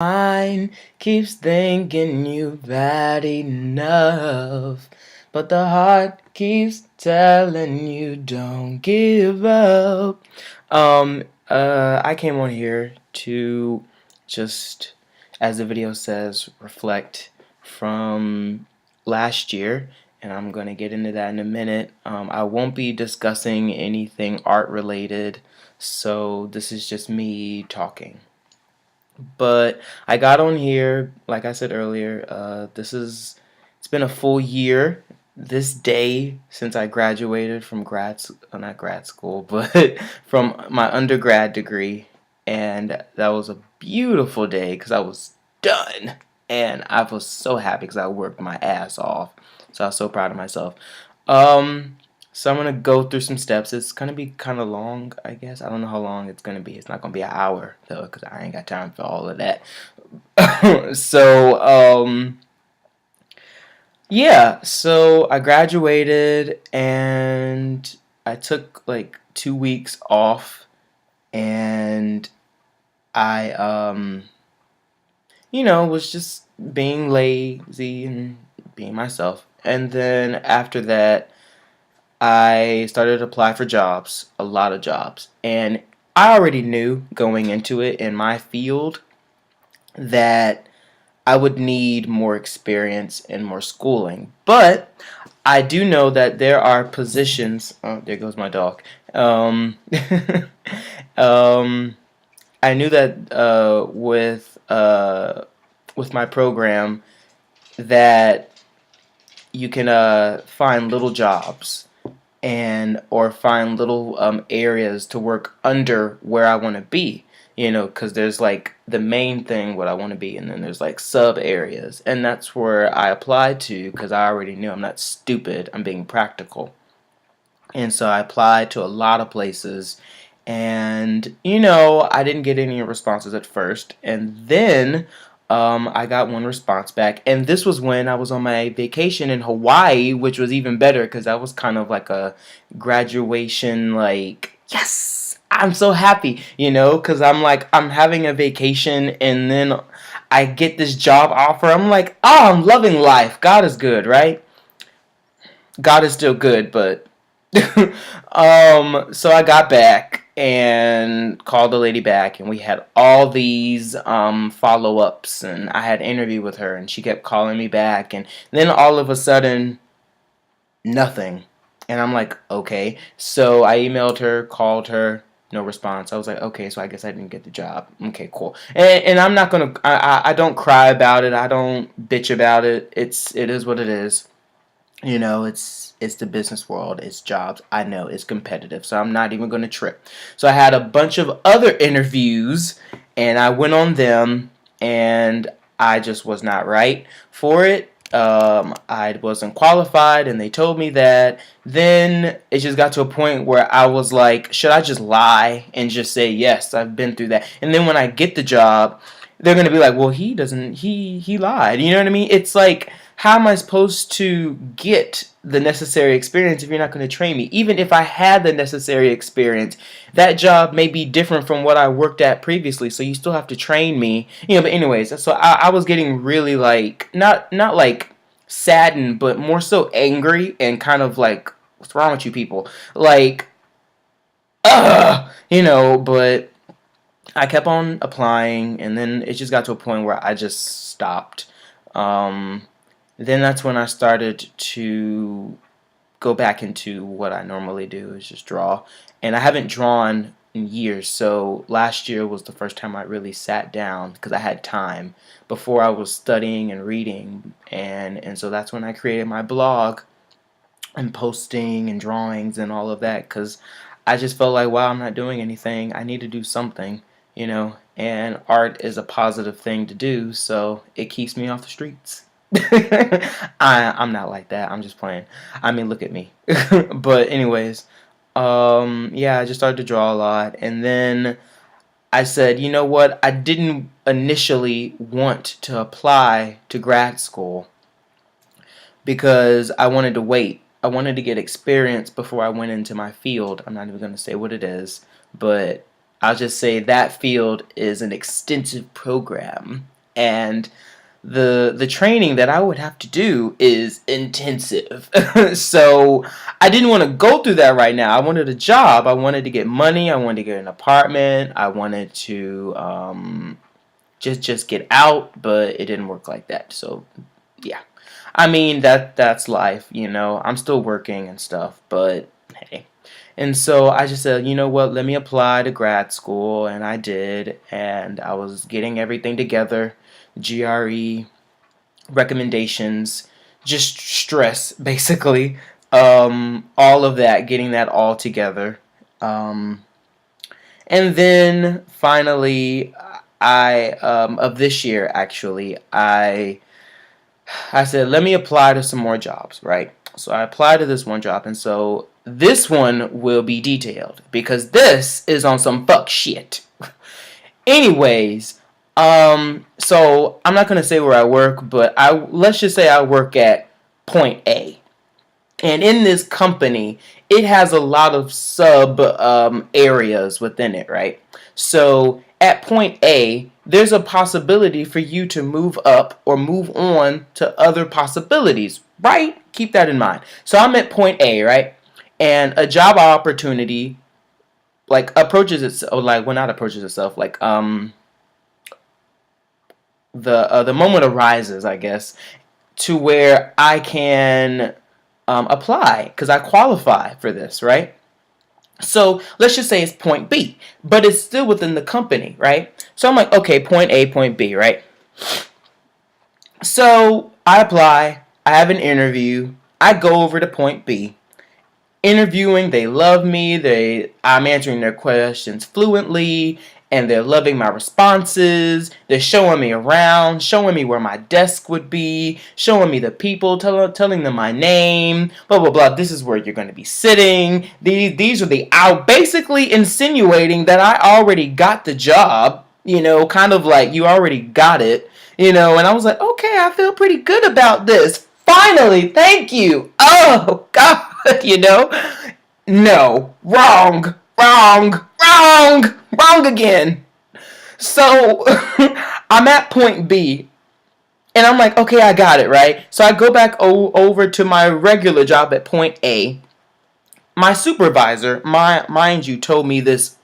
Mind keeps thinking you bad enough, but the heart keeps telling you don't give up. I came on here to just, as the video says, reflect from last year, and I'm gonna get into that in a minute. I won't be discussing anything art related, so this is just me talking. But I got on here, like I said earlier, it's been a full year this day since I graduated from not grad school, but from my undergrad degree. And that was a beautiful day because I was done. And I was so happy because I worked my ass off. So I was so proud of myself. Um, so I'm gonna go through some steps. It's gonna be kind of long, I guess. I don't know how long it's gonna be. It's not gonna be an hour though, because I ain't got time for all of that. so yeah. So I graduated and I took like 2 weeks off, and I was just being lazy and being myself. And then after that, I started to apply for jobs, a lot of jobs. And I already knew going into it in my field that I would need more experience and more schooling. But I do know that there are positions. Oh, there goes my dog. Um, um, I knew that with my program that you can find little jobs and or find little areas to work under where I want to be. Because there's like the main thing what I want to be, and then there's like sub areas, and that's where I applied to because I already knew I'm not stupid. I'm being practical, and so I applied to a lot of places, and I didn't get any responses at first, and then I got one response back, and this was when I was on my vacation in Hawaii, which was even better because that was kind of like a graduation, like, yes, I'm so happy, because I'm having a vacation, and then I get this job offer. I'm like, oh, I'm loving life. God is good, right? God is still good, but so I got back and called the lady back, and we had all these follow ups, and I had an interview with her, and she kept calling me back, and then all of a sudden, nothing. And I'm like, okay. So I emailed her, called her, no response. I was like, okay, so I guess I didn't get the job. Okay, cool. And I'm not gonna, I don't cry about it. I don't bitch about it. It is what it is. It's the business world. It's jobs. I know it's competitive, so I'm not even going to trip. So I had a bunch of other interviews, and I went on them, and I just was not right for it. I wasn't qualified, and they told me that. Then it just got to a point where I was like, should I just lie and just say yes? I've been through that. And then when I get the job, they're gonna be like, well, he doesn't. He lied. You know what I mean? It's like, how am I supposed to get the necessary experience if you're not going to train me? Even if I had the necessary experience, that job may be different from what I worked at previously, so you still have to train me. But anyways, so I was getting really like not like saddened, but more so angry and kind of like, what's wrong with you people? Like, but I kept on applying, and then it just got to a point where I just stopped. Um, then that's when I started to go back into what I normally do, is just draw. And I haven't drawn in years, so last year was the first time I really sat down because I had time. Before I was studying and reading, and so that's when I created my blog and posting and drawings and all of that, because I just felt like, wow, I'm not doing anything. I need to do something, and art is a positive thing to do, so it keeps me off the streets. I'm not like that. I'm just playing. I mean, look at me. But anyways, yeah, I just started to draw a lot, and then I said, you know what? I didn't initially want to apply to grad school because I wanted to wait. I wanted to get experience before I went into my field. I'm not even going to say what it is, but I'll just say that field is an extensive program, and the training that I would have to do is intensive. So I didn't want to go through that right now. I wanted a job. I wanted to get money. I wanted to get an apartment. I wanted to just get out, but it didn't work like that. So yeah, I mean that's life. I'm still working and stuff, but hey. And so I just said, you know what, let me apply to grad school, and I did, and I was getting everything together, GRE, recommendations, just stress, basically, all of that, getting that all together. Um, and then finally, of this year, actually, I said, let me apply to some more jobs, right? So I applied to this one job, and so this one will be detailed because this is on some fuck shit. Anyways, so I'm not gonna say where I work, but let's just say I work at Point A, and in this company, it has a lot of sub areas within it, right? So at Point A, there's a possibility for you to move up or move on to other possibilities, right? Keep that in mind. So I'm at Point A, right? And a job opportunity like approaches itself, like well, not approaches itself, like the moment arises, I guess, to where I can apply because I qualify for this, right? So let's just say it's Point B, but it's still within the company, right? So I'm like, okay, Point A, Point B, right? So I apply, I have an interview, I go over to Point B. Interviewing, they love me, I'm answering their questions fluently, and they're loving my responses. They're showing me around, showing me where my desk would be, showing me the people, telling them my name, blah blah blah. This is where you're going to be sitting. These are basically insinuating that I already got the job, kind of like you already got it, and I was like, okay, I feel pretty good about this. Finally, thank you. Oh God. No, wrong again. So I'm at Point B, and I'm like, okay, I got it, right? So I go back over to my regular job at Point A. My supervisor, mind you, told me this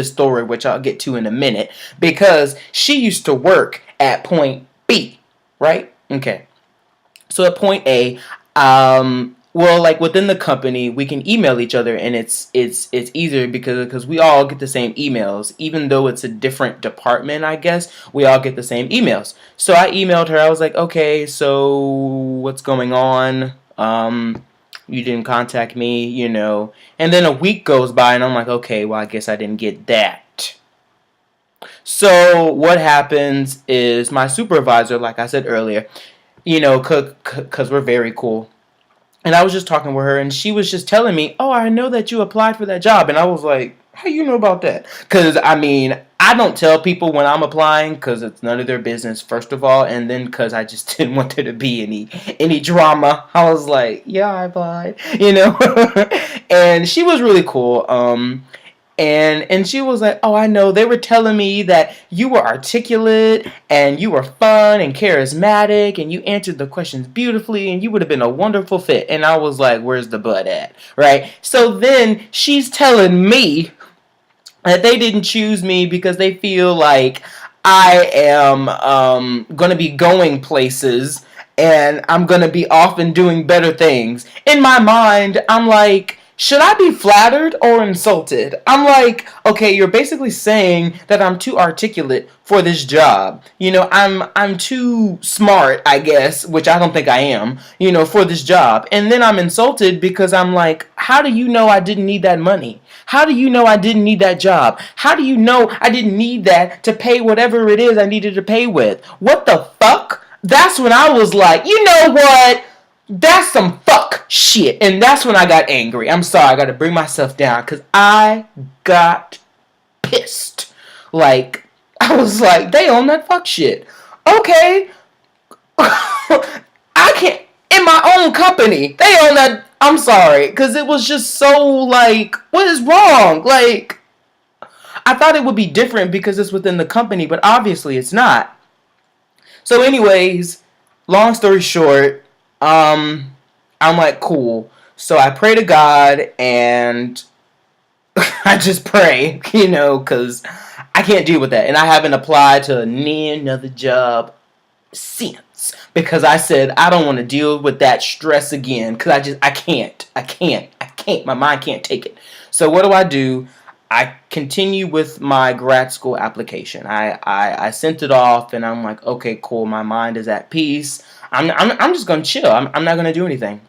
story, which I'll get to in a minute, because she used to work at Point B, right? Okay. So at Point A, well, like within the company, we can email each other, and it's easier because we all get the same emails, even though it's a different department. I guess we all get the same emails. So I emailed her. I was like, okay, so what's going on? You didn't contact me, And then a week goes by, and I'm like, okay, well, I guess I didn't get that. So what happens is my supervisor, like I said earlier, because we're very cool. And I was just talking with her, and she was just telling me, oh, I know that you applied for that job. And I was like, how you know about that? Because, I don't tell people when I'm applying because it's none of their business, first of all. And then because I just didn't want there to be any drama. I was like, yeah, I applied, And she was really cool. And she was like, oh, I know. They were telling me that you were articulate and you were fun and charismatic and you answered the questions beautifully and you would have been a wonderful fit. And I was like, where's the butt at? Right? So then she's telling me that they didn't choose me because they feel like I am going to be going places and I'm going to be off and doing better things. In my mind, I'm like, should I be flattered or insulted? I'm like, okay, you're basically saying that I'm too articulate for this job. I'm too smart, I guess, which I don't think I am, for this job. And then I'm insulted because I'm like, how do you know I didn't need that money? How do you know I didn't need that job? How do you know I didn't need that to pay whatever it is I needed to pay with? What the fuck? That's when I was like, you know what? That's some fuck shit. And that's when I got angry. I'm sorry, I gotta bring myself down because I got pissed. Like, I was like, they own that fuck shit. Okay. I can't, in my own company, they own that. I'm sorry, because it was just so like, what is wrong? Like, I thought it would be different because it's within the company, but obviously it's not. So, anyways, long story short, I'm like, cool. So I pray to God and I just pray, because I can't deal with that. And I haven't applied to another job since because I said I don't want to deal with that stress again because I can't. My mind can't take it. So what do? I continue with my grad school application. I sent it off and I'm like, okay, cool. My mind is at peace. I'm just gonna chill. I'm not gonna do anything.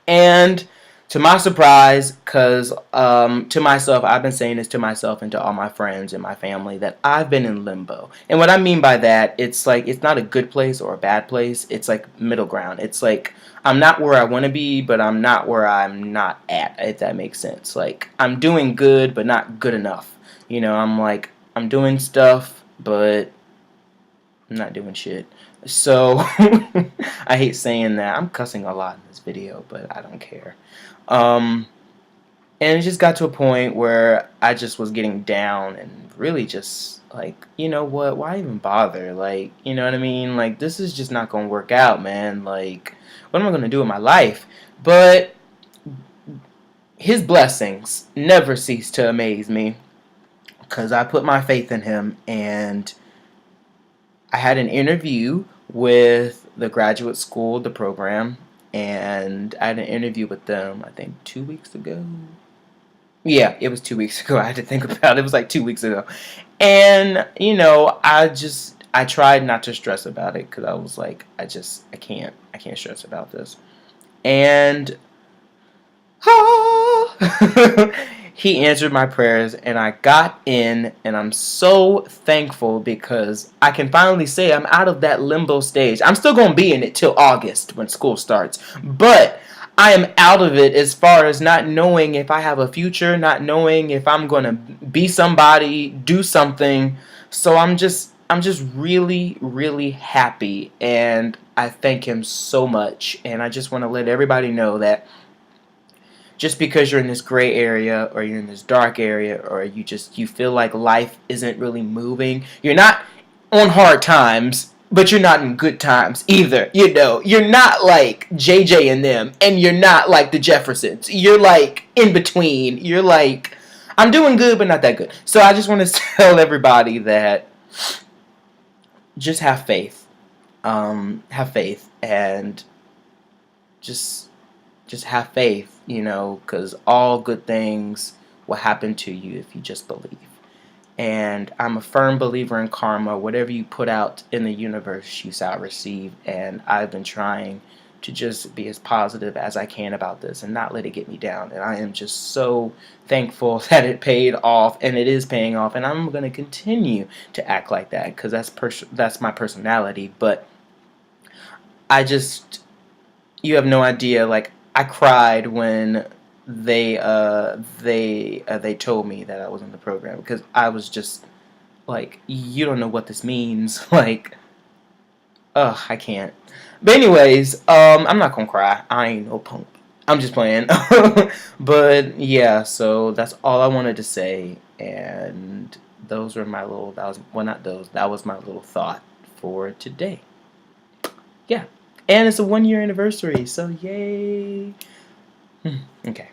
And to my surprise, because to myself, I've been saying this to myself and to all my friends and my family that I've been in limbo. And what I mean by that, it's like it's not a good place or a bad place. It's like middle ground. It's like I'm not where I want to be, but I'm not where I'm not at, if that makes sense. Like I'm doing good, but not good enough. I'm like, I'm doing stuff, but I'm not doing shit. So I hate saying that. I'm cussing a lot in this video, but I don't care. Um, and it just got to a point where I just was getting down and really just like, you know what? Why even bother? Like, you know what I mean? Like, this is just not gonna work out, man. Like, what am I gonna do with my life? But his blessings never cease to amaze me because I put my faith in him and I had an interview with the graduate school, the program, and I had an interview with them, I think 2 weeks ago. Yeah, it was 2 weeks ago. I had to think about it. It was like 2 weeks ago. And, I tried not to stress about it because I was like, I can't stress about this. And he answered my prayers and I got in and I'm so thankful because I can finally say I'm out of that limbo stage. I'm still going to be in it till August when school starts, but I am out of it as far as not knowing if I have a future, not knowing if I'm going to be somebody, do something. So I'm just really, really happy and I thank him so much. And I just want to let everybody know that just because you're in this gray area or you're in this dark area or you feel like life isn't really moving, you're not on hard times, but you're not in good times either. You're not like JJ and them, and you're not like the Jeffersons. You're like in between. You're like, I'm doing good, but not that good. So I just want to tell everybody that just have faith. Have faith and just have faith, because all good things will happen to you if you just believe. And I'm a firm believer in karma. Whatever you put out in the universe, you shall receive. And I've been trying to just be as positive as I can about this and not let it get me down. And I am just so thankful that it paid off, and it is paying off. And I'm going to continue to act like that because that's my personality. But I just, you have no idea. Like I cried when they told me that I was in the program because I was just like, you don't know what this means. Like, ugh, I can't. But anyways, I'm not gonna cry. I ain't no punk. I'm just playing. But yeah, so that's all I wanted to say, and those were my little. That was well, not those. That was my little thought for today. Yeah, and it's a 1 year anniversary, so yay. Okay.